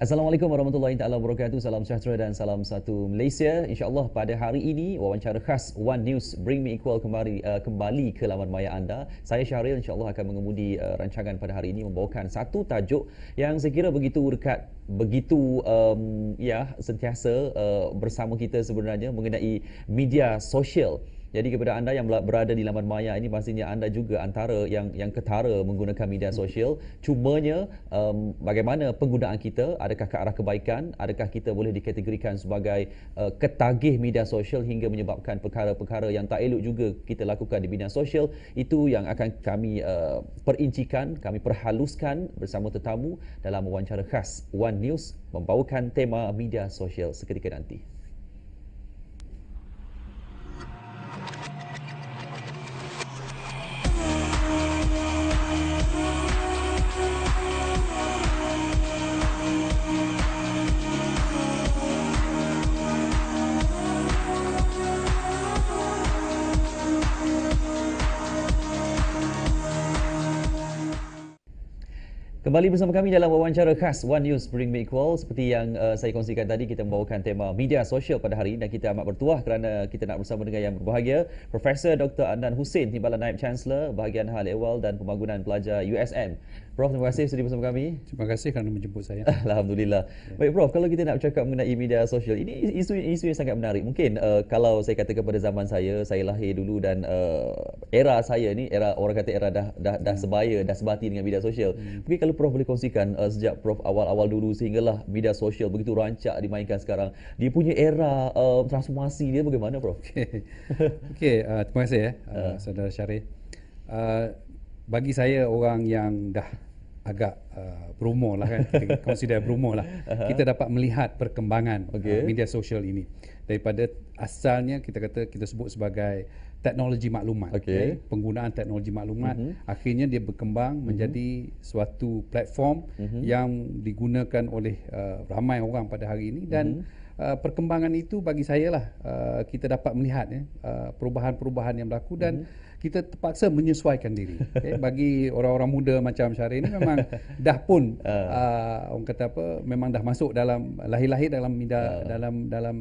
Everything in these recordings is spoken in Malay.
Assalamualaikum warahmatullahi taala wabarakatuh. Salam sejahtera dan salam satu Malaysia. InsyaAllah pada hari ini wawancara khas One News Bring Me Equal kembali ke laman maya anda. Saya Syahril insyaAllah akan mengemudi rancangan pada hari ini membawakan satu tajuk yang saya kira begitu dekat, begitu sentiasa bersama kita sebenarnya mengenai media sosial. Jadi kepada anda yang berada di laman maya ini, pastinya anda juga antara yang ketara menggunakan media sosial. Cumanya bagaimana penggunaan kita, adakah ke arah kebaikan, adakah kita boleh dikategorikan sebagai ketagih media sosial hingga menyebabkan perkara-perkara yang tak elok juga kita lakukan di media sosial. Itu yang akan kami perincikan, kami perhaluskan bersama tetamu dalam wawancara khas One News membawakan tema media sosial seketika nanti. Kembali bersama kami dalam wawancara khas One News Bring Me Equal. Seperti yang saya kongsikan tadi, kita membawakan tema media sosial pada hari ini dan kita amat bertuah kerana kita nak bersama dengan yang berbahagia, Profesor Dr. Adnan Hussein, Timbalan Naib Chancellor Bahagian Hal Ehwal dan Pembangunan Pelajar USN. Prof, terima kasih sudi bersama kami. Terima kasih kerana menjemput saya. Alhamdulillah. Baik Prof, kalau kita nak bercakap mengenai media sosial, ini isu yang sangat menarik. Mungkin kalau saya katakan pada zaman saya lahir dulu dan era saya ni, era orang kata era dah sebaya, dah sebati dengan media sosial. Mungkin kalau Prof boleh kongsikan sejak Prof awal-awal dulu sehinggalah media sosial begitu rancak dimainkan sekarang, dia punya era transformasi dia bagaimana Prof? Okey, terima kasih Saudara Syarif. Bagi saya orang yang dah agak berumur lah kan, kita consider berumur lah, kita dapat melihat perkembangan media sosial ini. Daripada asalnya kita sebut sebagai teknologi maklumat, penggunaan teknologi maklumat, akhirnya dia berkembang menjadi suatu platform yang digunakan oleh ramai orang pada hari ini. Dan perkembangan itu bagi saya lah, kita dapat melihat perubahan-perubahan yang berlaku dan kita terpaksa menyesuaikan diri. Bagi orang-orang muda macam Syahrir ini memang dah pun orang kata apa, memang dah masuk dalam lahir-lahir dalam dalam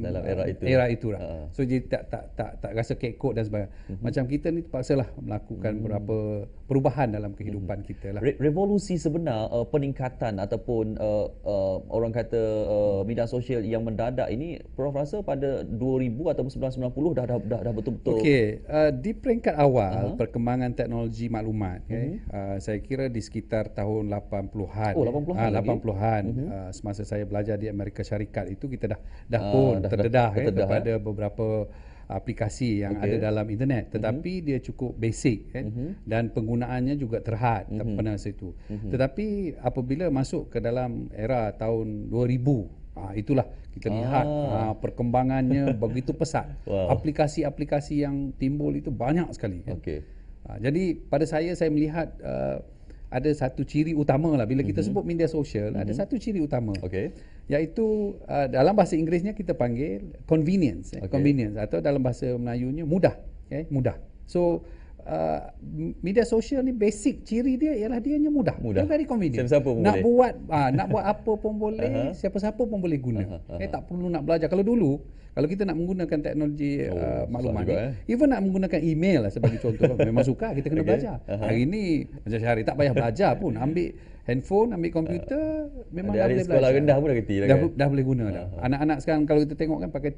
era itu lah. So dia tak rasa kekok dan sebagainya. Macam kita ni terpaksalah melakukan beberapa perubahan dalam kehidupan kita lah. Revolusi sebenar peningkatan ataupun orang kata media sosial yang mendadak ini, Prof rasa pada 2000 ataupun 1990 dah betul-betul. Okey, di peringkat awal perkembangan teknologi maklumat, saya kira di sekitar tahun 80-an. Oh, 80-an. 80-an. Semasa saya belajar di Amerika Syarikat itu kita dah pun terdedah kepada beberapa aplikasi yang ada dalam internet, tetapi dia cukup basic dan penggunaannya juga terhad pada masa itu. Tetapi apabila masuk ke dalam era tahun 2000, itulah kita lihat perkembangannya begitu pesat. Aplikasi-aplikasi yang timbul itu banyak sekali. Jadi pada saya melihat ada satu ciri utama lah bila kita sebut media sosial, ada satu ciri utama, iaitu dalam bahasa Inggerisnya kita panggil convenience, convenience, atau dalam bahasa Melayunya mudah, mudah. So media sosial ni basic ciri dia ialah dia mudah. Dia very convenient. Siapa-siapa pun nak boleh. nak buat apa pun boleh, siapa-siapa pun boleh guna. Tak perlu nak belajar. Kalau dulu kalau kita nak menggunakan teknologi maklumat ni, even nak menggunakan email lah sebagai contoh, memang suka kita kena belajar. Hari ni macam Syahrir tak payah belajar pun, ambil handphone, ambil komputer, memang dah boleh sekolah belajar. rendah pun dah kerti dah boleh guna dah. Anak-anak sekarang kalau kita tengok kan pakai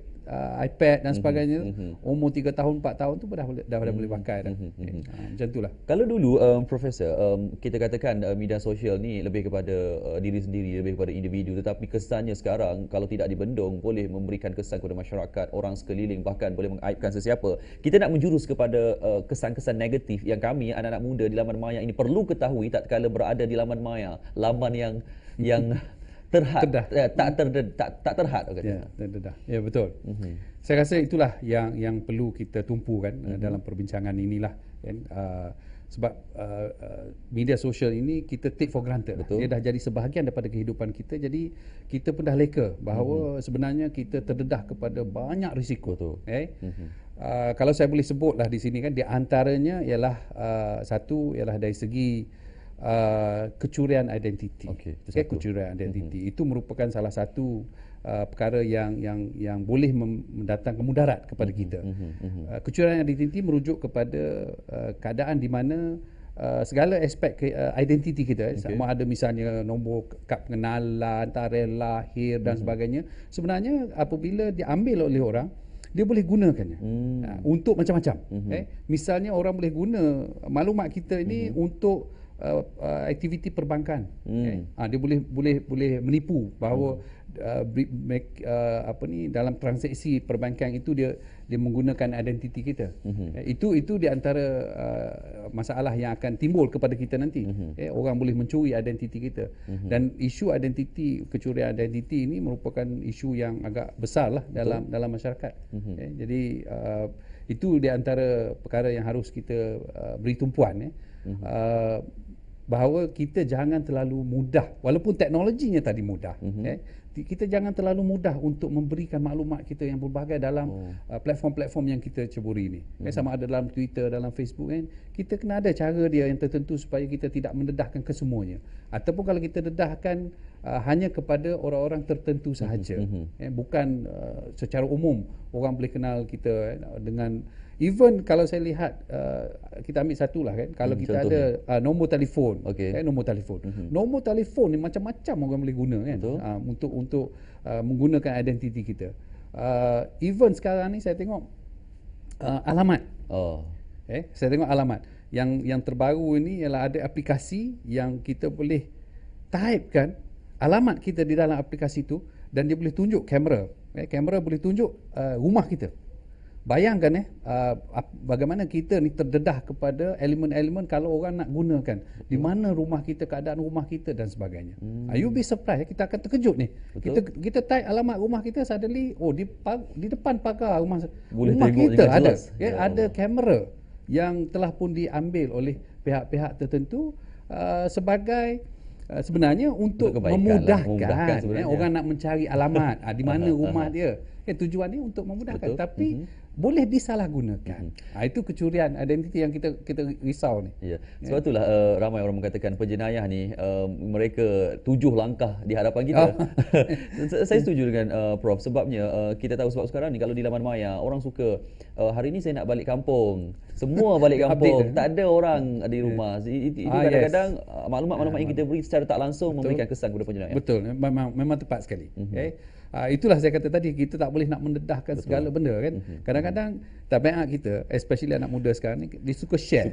iPad dan sebagainya, umur 3 tahun 4 tahun tu dah boleh pakai dah. Macam itulah. Kalau dulu Profesor, kita katakan media sosial ni lebih kepada diri sendiri, lebih kepada individu, tetapi kesannya sekarang kalau tidak dibendung boleh memberikan kesan kepada masyarakat, orang sekeliling, bahkan boleh mengaibkan sesiapa. Kita nak menjurus kepada kesan-kesan negatif yang kami anak-anak muda di laman maya ini perlu ketahui tatkala berada di laman maya, laman yang terhad, tak terhad. Terdedah. Ya, betul. Saya rasa itulah yang perlu kita tumpukan dalam perbincangan inilah. Sebab media sosial ini kita take for granted. Dia dah jadi sebahagian daripada kehidupan kita. Jadi kita pun dah leka bahawa sebenarnya kita terdedah kepada banyak risiko. Kalau saya boleh sebutlah di sini kan, di antaranya ialah satu ialah dari segi kecurian identiti. Okey, itu Okay, satu. kecurian identiti itu merupakan salah satu perkara yang boleh mendatangkan mudarat kepada kita. Kecurian identiti merujuk kepada keadaan di mana segala aspek identiti kita, sama ada misalnya nombor kad pengenalan, tarikh lahir dan sebagainya, sebenarnya apabila diambil oleh orang, dia boleh gunakannya untuk macam-macam. Misalnya orang boleh guna maklumat kita ini untuk aktiviti perbankan. Dia boleh menipu bahawa dalam transaksi perbankan itu dia menggunakan identiti kita. Itu di antara masalah yang akan timbul kepada kita nanti. Orang boleh mencuri identiti kita. Dan isu identiti, kecurian identiti ini merupakan isu yang agak besar lah dalam masyarakat. Jadi itu di antara perkara yang harus kita beri tumpuan. Bahawa kita jangan terlalu mudah, walaupun teknologinya tadi mudah, kita jangan terlalu mudah untuk memberikan maklumat kita yang berbagai dalam platform-platform yang kita ceburi ini. Sama ada dalam Twitter, dalam Facebook, kita kena ada cara dia yang tertentu supaya kita tidak mendedahkan kesemuanya. Ataupun kalau kita dedahkan hanya kepada orang-orang tertentu sahaja, bukan secara umum orang boleh kenal kita dengan. Even kalau saya lihat, kita ambil satulah kan, kalau kita contohnya ada nombor telefon, nombor telefon. Nombor telefon ni macam-macam orang boleh guna kan, untuk menggunakan identiti kita. Even sekarang ni saya tengok alamat. Saya tengok alamat. Yang terbaru ini ialah ada aplikasi yang kita boleh typekan alamat kita di dalam aplikasi itu dan dia boleh tunjuk kamera. Kamera boleh tunjuk rumah kita. Bayangkan bagaimana kita ni terdedah kepada elemen-elemen kalau orang nak gunakan. Di mana rumah kita, keadaan rumah kita dan sebagainya. You be surprised, kita akan terkejut ni. Kita type alamat rumah kita, suddenly di depan pagar rumah kita ada ada kamera yang telah pun diambil oleh pihak-pihak tertentu sebagai sebenarnya untuk memudahkan orang nak mencari alamat di mana rumah dia. Tujuannya untuk memudahkan, tapi boleh disalahgunakan. Itu kecurian identiti yang kita risau ni. Sebab itulah ramai orang mengatakan penjenayah ni mereka 7 langkah di hadapan kita. Saya setuju dengan Prof, sebabnya kita tahu sebab sekarang ni kalau di laman maya orang suka hari ni saya nak balik kampung. Semua balik kampung, tak ada orang di rumah. Itu kadang-kadang maklumat-maklumat yang kita beri secara tak langsung memberikan kesan kepada penjenayah. Betul, memang tepat sekali. Itulah saya kata tadi, kita tak boleh nak mendedahkan segala benda kan. Kadang-kadang tabiat kita, especially anak muda sekarang ni, dia suka share.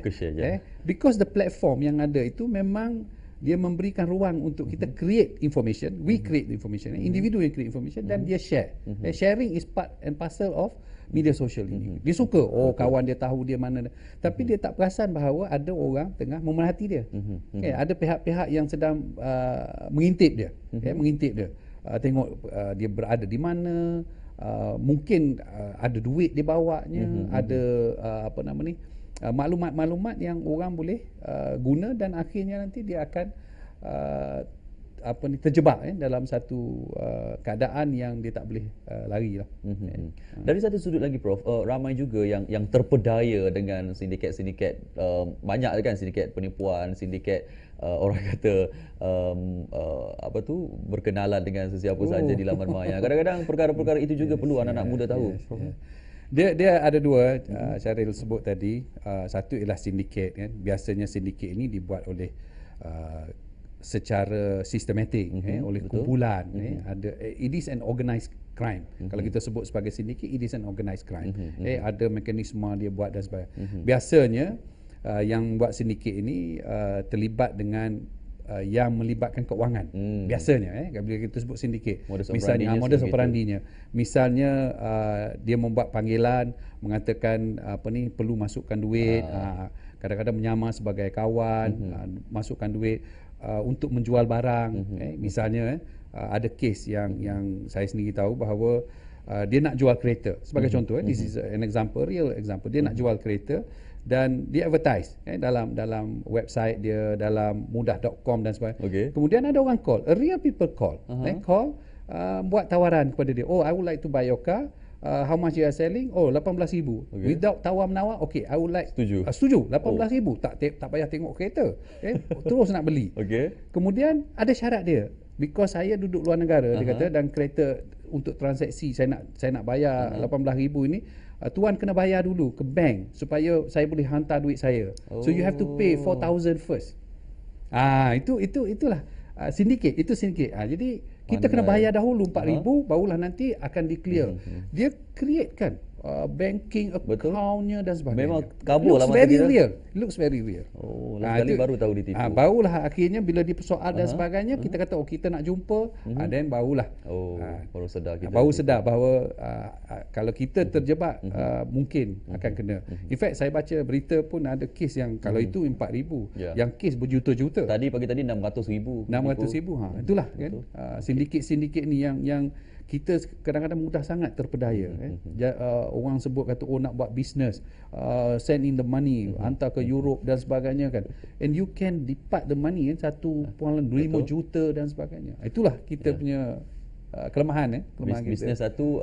Because the platform yang ada itu memang dia memberikan ruang untuk kita create information. We create information, individu yang create information dan dia share. Sharing is part and parcel of media sosial ini. Dia suka, kawan dia tahu dia mana, tapi dia tak perasan bahawa ada orang tengah memerhati dia. Ada pihak-pihak yang sedang mengintip dia, mengintip dia. Tengok dia berada di mana, mungkin ada duit dia bawanya, ada maklumat-maklumat yang orang boleh guna dan akhirnya nanti dia akan terjebak dalam satu keadaan yang dia tak boleh lari lah. Dari satu sudut lagi Prof, ramai juga yang terpedaya dengan sindiket-sindiket, banyak kan sindiket penipuan, sindiket orang kata berkenalan dengan sesiapa saja di laman maya. Kadang-kadang perkara-perkara itu juga perlu anak-anak muda tahu. Dia ada dua, Syaril sebut tadi. Satu ialah sindiket kan. Biasanya sindiket ini dibuat oleh secara sistematik oleh kumpulan. Ada, it is an organised crime. Kalau kita sebut sebagai sindiket, it is an organised crime. Ada mekanisme dia buat dan sebagainya. Biasanya yang buat sindiket ini terlibat dengan yang melibatkan keuangan. Biasanya bila kita sebut sindiket, misalnya modus operandinya, misalnya dia membuat panggilan mengatakan perlu masukkan duit, kadang-kadang menyamar sebagai kawan, masukkan duit untuk menjual barang. Misalnya ada kes yang saya sendiri tahu bahawa dia nak jual kereta sebagai contoh. This is an example, real example. Dia nak jual kereta dan dia advertise dalam website dia, dalam mudah.com dan sebagainya. Kemudian ada orang call, a real people call, buat tawaran kepada dia. I would like to buy your car. how much you are selling? Oh, 18,000. Without tawar-menawar, okay, I would like setuju 18,000. Tak payah tengok kereta. Terus nak beli. Kemudian ada syarat dia. Because saya duduk luar negara, dia kata, dan kereta untuk transaksi saya nak bayar 18,000 ini, tuan kena bayar dulu ke bank supaya saya boleh hantar duit saya. So you have to pay 4,000 first. Itulah sindiket. Itu sindiket. Jadi kita kena bayar dahulu 4,000, barulah nanti akan di-clear. Dia create kan banking account-nya dan sebagainya. Memang kabur lah masa kita. Looks very real. Sekali baru tahu ditipu. Barulah akhirnya bila dipersoal dan sebagainya, kita kata kita nak jumpa, then barulah. Baru sedar kita. Baru sedar bahawa kalau kita terjebak, mungkin akan kena. In fact, saya baca berita pun ada kes yang kalau itu 4,000, yang kes berjuta-juta. Pagi tadi 600,000. 600,000. Itulah kan. Sindiket-sindiket ni yang kita kadang-kadang mudah sangat terpedaya. Orang sebut kata nak buat bisnes, send in the money, hantar ke Europe dan sebagainya kan. And you can depart the money 1.5 juta dan sebagainya. Itulah kita punya kelemahan bisnes satu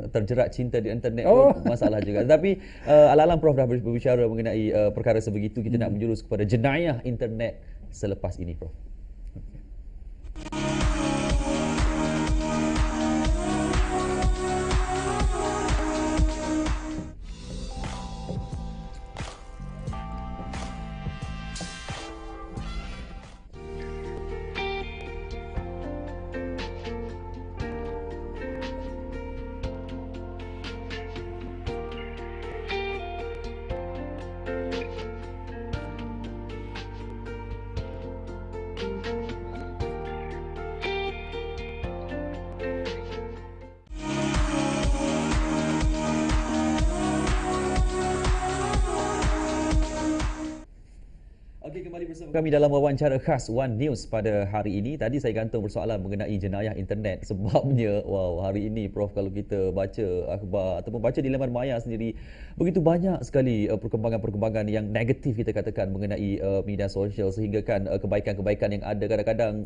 terjerat cinta di internet pun masalah juga. Tapi alang-alang Prof dah berbicara mengenai perkara sebegitu, kita nak menjurus kepada jenayah internet selepas ini, Prof. Kembali bersama kami dalam wawancara khas One News pada hari ini. Tadi saya gantung persoalan mengenai jenayah internet. Sebabnya, hari ini Prof, kalau kita baca akhbar ataupun baca di laman maya sendiri, begitu banyak sekali perkembangan-perkembangan yang negatif kita katakan mengenai media sosial, sehingga kan kebaikan-kebaikan yang ada kadang-kadang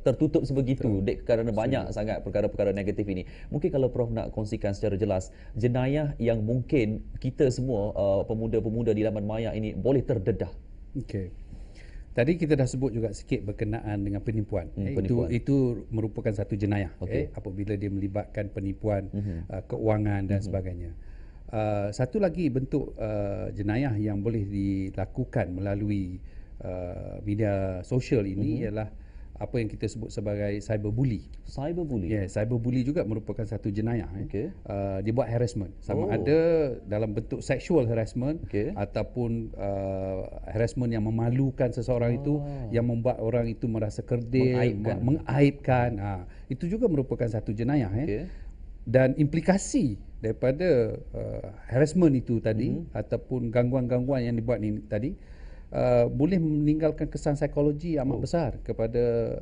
tertutup sebegitu kerana banyak sangat perkara-perkara negatif ini. Mungkin kalau Prof nak kongsikan secara jelas jenayah yang mungkin kita semua pemuda-pemuda di laman maya ini boleh terdedah. Okey. Tadi kita dah sebut juga sikit berkenaan dengan penipuan. Itu merupakan satu jenayah. Apabila dia melibatkan penipuan keuangan dan sebagainya. Satu lagi bentuk jenayah yang boleh dilakukan melalui media sosial ini ialah apa yang kita sebut sebagai cyberbully. Cyberbully? Ya, cyberbully juga merupakan satu jenayah. Dia buat harassment. Sama ada dalam bentuk sexual harassment ataupun harassment yang memalukan seseorang itu, yang membuat orang itu merasa kerdil, mengaibkan. Itu juga merupakan satu jenayah. Dan implikasi daripada harassment itu tadi ataupun gangguan-gangguan yang dibuat ini tadi boleh meninggalkan kesan psikologi amat besar kepada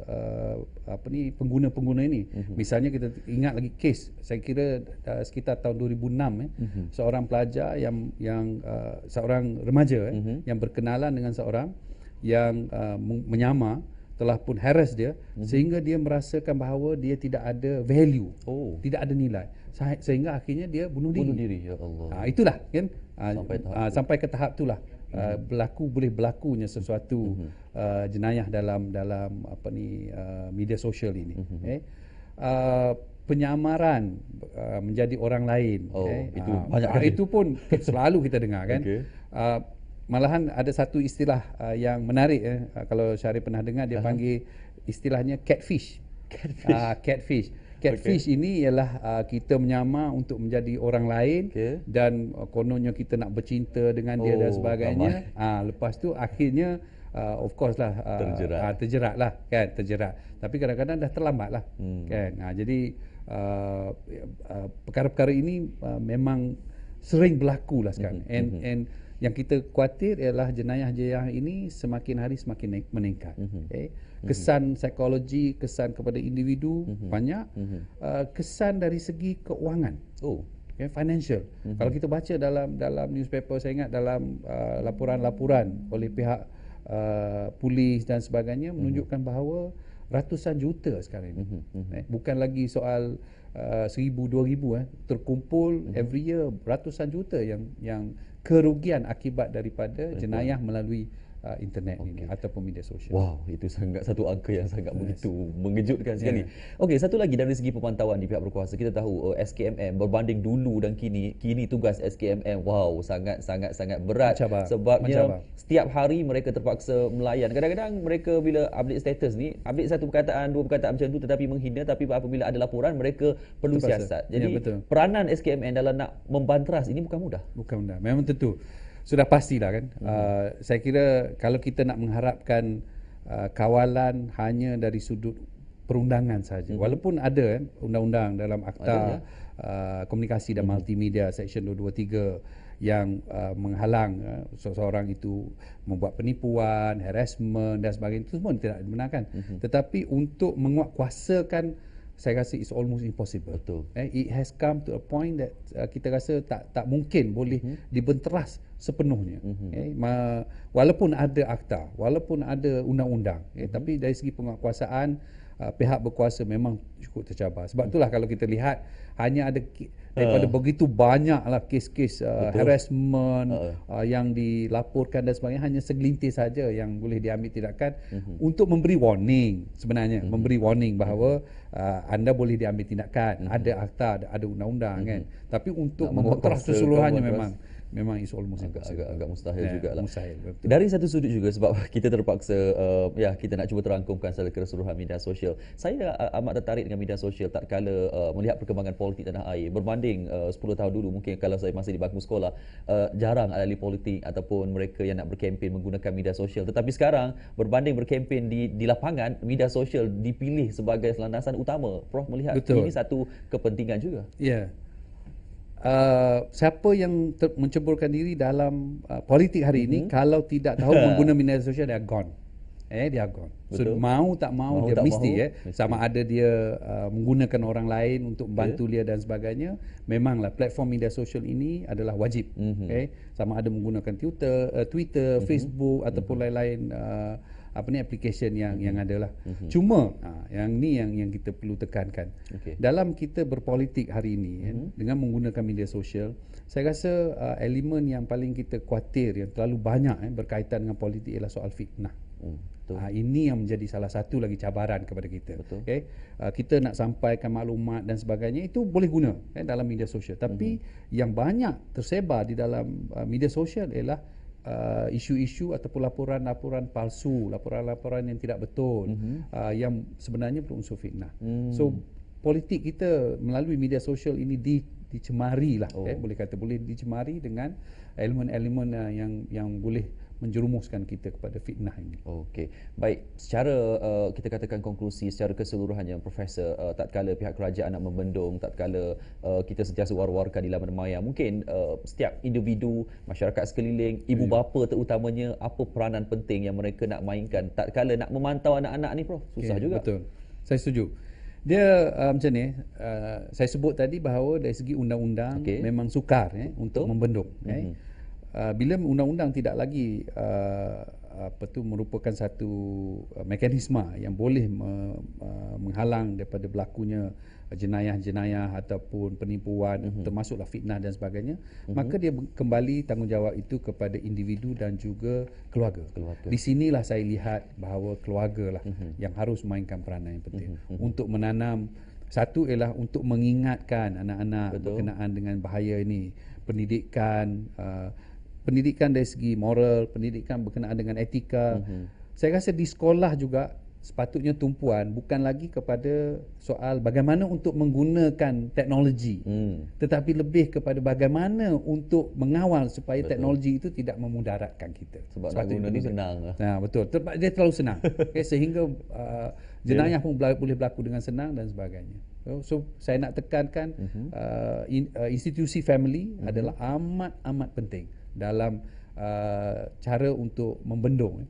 pengguna-pengguna ini. Misalnya kita ingat lagi kes, saya kira sekitar tahun 2006 seorang pelajar yang seorang remaja yang berkenalan dengan seorang yang menyamar telah pun harass dia sehingga dia merasakan bahawa dia tidak ada value, tidak ada nilai, sehingga akhirnya dia bunuh diri. Ya Allah. Itulah kan sampai ke tahap itulah boleh berlakunya sesuatu jenayah dalam media sosial ini. Penyamaran menjadi orang lain. Itu banyak itu pun selalu kita dengar kan. Malahan ada satu istilah yang menarik, kalau Syarif pernah dengar, dia panggil istilahnya catfish. Catfish. Catfish ini ialah kita menyamar untuk menjadi orang lain dan kononnya kita nak bercinta dengan dia dan sebagainya. Lepas tu akhirnya of course lah terjerat lah kan, tapi kadang-kadang dah terlambat lah kan. Jadi perkara-perkara ini memang sering berlaku lah sekarang. And yang kita khawatir ialah jenayah-jenayah ini semakin hari semakin meningkat. Kesan psikologi, kesan kepada individu banyak, kesan dari segi keuangan, financial. Kalau kita baca dalam newspaper, saya ingat dalam laporan-laporan oleh pihak polis dan sebagainya menunjukkan bahawa ratusan juta sekarang ini. Bukan lagi soal 1,000 2,000 terkumpul every year ratusan juta yang kerugian akibat daripada jenayah melalui internet ini ataupun media sosial. Wow, itu sangat satu angka yang sangat begitu mengejutkan sekali. Okey, satu lagi dari segi pemantauan di pihak berkuasa, kita tahu SKMM berbanding dulu dan kini tugas SKMM sangat berat sebabnya setiap hari mereka terpaksa melayan. Kadang-kadang mereka bila update status ni, update satu perkataan, dua perkataan macam tu tetapi menghina, tapi apabila ada laporan mereka perlu siasat. Jadi peranan SKMM dalam nak membanteras ini bukan mudah. Bukan mudah. Memang tentu. Sudah pastilah kan. Saya kira kalau kita nak mengharapkan kawalan hanya dari sudut perundangan saja. Walaupun ada kan undang-undang dalam Akta Komunikasi dan Multimedia Seksyen 223 yang menghalang seseorang itu membuat penipuan, harassment dan sebagainya, itu semua tidak dibenarkan. Tetapi untuk menguatkuasakan, saya rasa it's almost impossible. Betul. It has come to a point that kita rasa tak mungkin boleh dibenteras sepenuhnya. Walaupun ada akta, walaupun ada undang-undang, tapi dari segi penguatkuasaan pihak berkuasa memang cukup tercabar. Sebab itulah kalau kita lihat hanya ada daripada begitu banyaklah kes-kes harassment yang dilaporkan dan sebagainya, hanya segelintir saja yang boleh diambil tindakan untuk memberi warning sebenarnya, memberi warning bahawa anda boleh diambil tindakan, ada akta, ada undang-undang kan. Tapi untuk membenteras keseluruhannya memang is almost agak mustahil jugalah. Mustahil. Dari satu sudut juga sebab kita terpaksa kita nak cuba terangkumkan secara keseluruhan media sosial. Saya amat tertarik dengan media sosial tatkala melihat perkembangan politik tanah air berbanding 10 tahun dulu. Mungkin kalau saya masih di bangku sekolah jarang ahli politik ataupun mereka yang nak berkempen menggunakan media sosial. Tetapi sekarang berbanding berkempen di lapangan, media sosial dipilih sebagai landasan utama. Prof melihat ini satu kepentingan juga. Ya. Siapa yang menceburkan diri dalam politik hari ini kalau tidak tahu menggunakan media sosial, dia gone. Dia gone. So mau tak mau dia mesti. Sama ada dia menggunakan orang lain untuk membantu dia dan sebagainya, memanglah platform media sosial ini adalah wajib. Sama ada menggunakan Twitter, Facebook ataupun lain-lain application yang ada lah. Cuma yang ni yang kita perlu tekankan. Dalam kita berpolitik hari ini dengan menggunakan media sosial, saya rasa elemen yang paling kita khawatir yang terlalu banyak berkaitan dengan politik ialah soal fitnah. Ini yang menjadi salah satu lagi cabaran kepada kita. Kita nak sampaikan maklumat dan sebagainya, itu boleh guna dalam media sosial. Tapi yang banyak tersebar di dalam media sosial ialah isu-isu ataupun laporan-laporan palsu, laporan-laporan yang tidak betul, yang sebenarnya berunsur fitnah. So politik kita melalui media sosial ini dicemari lah, boleh kata boleh dicemari dengan elemen-elemen yang boleh menjerumuskan kita kepada fitnah ini. Okey. Baik, secara kita katakan konklusi secara keseluruhannya Profesor, tatkala pihak kerajaan nak membendung, tatkala kita sentiasa war-warkan di laman maya, mungkin setiap individu, masyarakat sekeliling, ibu bapa terutamanya, apa peranan penting yang mereka nak mainkan tatkala nak memantau anak-anak ni, Prof? Susah juga. Betul. Saya setuju. Dia macam ni, saya sebut tadi bahawa dari segi undang-undang memang sukar untuk membendung. Bila undang-undang tidak lagi merupakan satu mekanisme yang boleh menghalang daripada berlakunya jenayah-jenayah ataupun penipuan, termasuklah fitnah dan sebagainya, maka dia kembali tanggungjawab itu kepada individu dan juga keluarga. Di sinilah saya lihat bahawa keluarga lah yang harus mainkan peranan yang penting untuk menanam. Satu ialah untuk mengingatkan anak-anak berkenaan dengan bahaya ini, pendidikan dari segi moral, pendidikan berkenaan dengan etika. Saya rasa di sekolah juga sepatutnya tumpuan bukan lagi kepada soal bagaimana untuk menggunakan teknologi, tetapi lebih kepada bagaimana untuk mengawal supaya teknologi itu tidak memudaratkan kita. Sebab nak guna ni senang. Betul. Dia terlalu senang. Sehingga jenayah pun boleh berlaku dengan senang dan sebagainya. So saya nak tekankan institusi family adalah amat penting dalam cara untuk membendung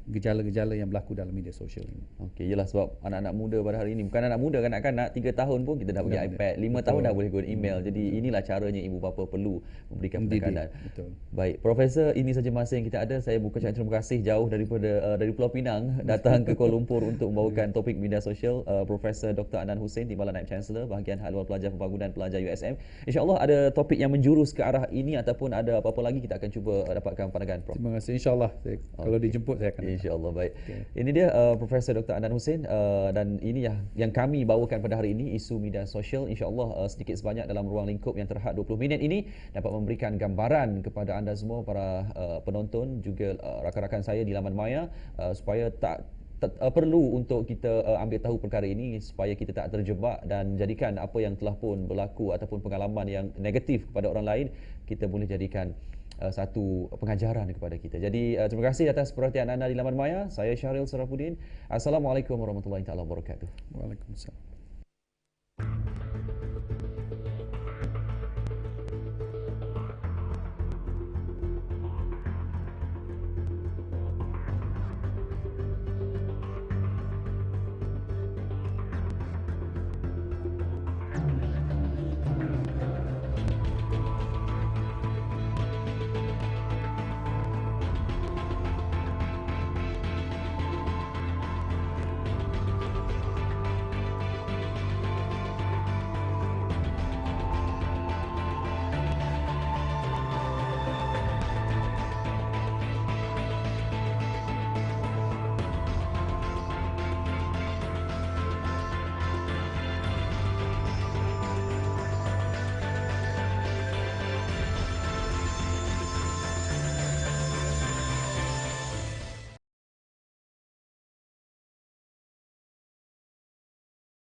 gejala-gejala yang berlaku dalam media sosial ini. Okey, yelah sebab anak-anak muda pada hari ini, bukan anak muda, kanak-kanak 3 tahun pun kita dah bagi Benar, iPad, 5 tahun betul. dah boleh guna email. Jadi inilah caranya ibu bapa perlu memberikan Mendidik, penekanan. betul. Baik, Profesor, ini saja masa yang kita ada. Saya mengucapkan terima kasih jauh daripada dari Pulau Pinang datang ke Kuala Lumpur untuk membawakan topik media sosial. Profesor Dr. Adnan Hussein, Timbalan Naib Chancellor bahagian Hal Ehwal Pelajar Pembangunan Pelajar USM. InsyaAllah ada topik yang menjurus ke arah ini ataupun ada apa-apa lagi kita akan cuba dapatkan pandangan Prof. Terima kasih. InsyaAllah kalau dijemput saya akan datang. InsyaAllah, baik. Ini dia Profesor Dr. Adnan Hussein dan ini yang kami bawakan pada hari ini, isu media sosial. InsyaAllah sedikit sebanyak dalam ruang lingkup yang terhad 20 minit ini dapat memberikan gambaran kepada anda semua para penonton, juga rakan-rakan saya di laman maya, supaya perlu untuk kita ambil tahu perkara ini supaya kita tak terjebak dan jadikan apa yang telah pun berlaku ataupun pengalaman yang negatif kepada orang lain kita boleh jadikan satu pengajaran kepada kita. Jadi terima kasih atas perhatian anda di laman maya. Saya Syahril Sarafuddin. Assalamualaikum warahmatullahi taala wabarakatuh. Waalaikumsalam.